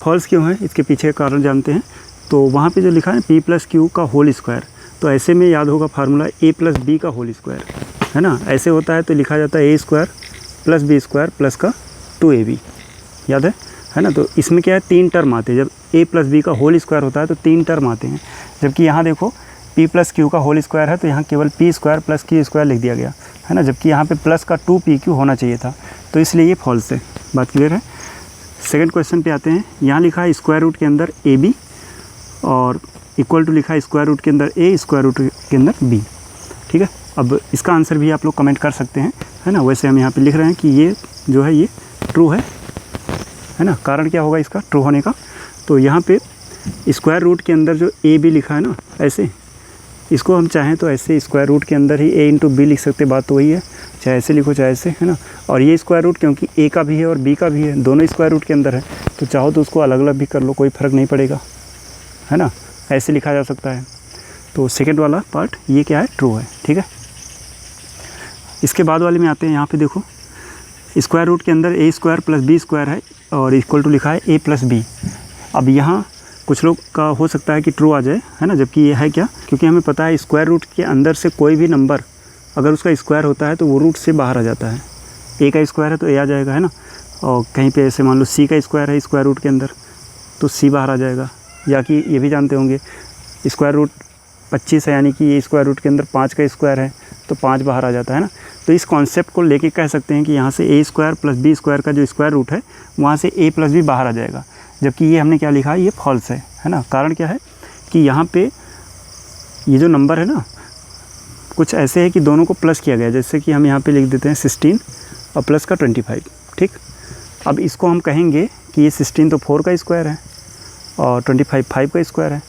False क्यों है, इसके पीछे का कारण जानते हैं। तो वहाँ पे जो लिखा है p + q का होल स्क्वायर, तो ऐसे में याद होगा फार्मूला a + b का होल स्क्वायर, है ना। ऐसे होता है तो लिखा जाता है a² + b² प्लस का 2ab, याद है ना। तो इसमें क्या है, 3 टर्म आते हैं। जब a + b का होल स्क्वायर होता है तो 3 टर्म आते हैं, जबकि यहाँ देखो p + q का होल स्क्वायर है तो यहाँ केवल p² + q² लिख दिया गया, है ना। जबकि यहाँ पे प्लस का 2pq होना चाहिए था, तो इसलिए ये फॉल्स है। बात क्लियर है। सेकंड क्वेश्चन पे आते हैं। यहाँ लिखा है स्क्वायर रूट के अंदर ab और इक्वल टू लिखा है स्क्वायर रूट के अंदर a, स्क्वायर रूट के अंदर b, ठीक है। अब इसका आंसर भी आप लोग कमेंट कर सकते हैं, है ना। वैसे हम यहाँ पे लिख रहे हैं कि ये जो है ये ट्रू है ना। कारण क्या होगा इसका ट्रू होने का, तो यहाँ पे स्क्वायर रूट के अंदर जो a b लिखा है ना, ऐसे इसको हम चाहें तो ऐसे स्क्वायर रूट के अंदर ही a × b लिख सकते, बात तो वही है, चाहे ऐसे लिखो चाहे ऐसे, है ना। और ये स्क्वायर रूट क्योंकि a का भी है और b का भी है, दोनों स्क्वायर रूट के अंदर है, तो चाहो तो उसको अलग अलग भी कर लो, कोई फ़र्क नहीं पड़ेगा, है ना। ऐसे लिखा जा सकता है। तो सेकंड वाला पार्ट ये क्या है, ट्रू है, ठीक है। इसके बाद वाले में आते हैं। यहाँ पे देखो स्क्वायर रूट के अंदर a² + b² है और इक्वल टू लिखा है a + b। अब यहाँ कुछ लोग का हो सकता है कि ट्रू आ जाए, है ना, जबकि ये है क्या, क्योंकि हमें पता है स्क्वायर रूट के अंदर से कोई भी नंबर अगर उसका स्क्वायर होता है तो वो रूट से बाहर आ जाता है। a का स्क्वायर है तो a आ जाएगा, है ना। और कहीं पे ऐसे मान लो c का स्क्वायर है स्क्वायर रूट के अंदर तो c बाहर आ जाएगा। या कि ये भी जानते होंगे स्क्वायर रूट 25 है, यानी कि ये स्क्वायर रूट के अंदर 5 का स्क्वायर है तो 5 बाहर आ जाता है ना। तो इस कॉन्सेप्ट को लेके कह सकते हैं कि यहाँ से a² + b² का जो स्क्वायर रूट है वहाँ से a + b बाहर आ जाएगा, जबकि ये हमने क्या लिखा है, ये फॉल्स है ना। कारण क्या है कि यहाँ पे ये जो नंबर है ना, कुछ ऐसे है कि दोनों को प्लस किया गया, जैसे कि हम यहाँ पे लिख देते हैं 16 और प्लस का 25, ठीक। अब इसको हम कहेंगे कि ये 16 तो 4 का स्क्वायर है और 25 5 का स्क्वायर है,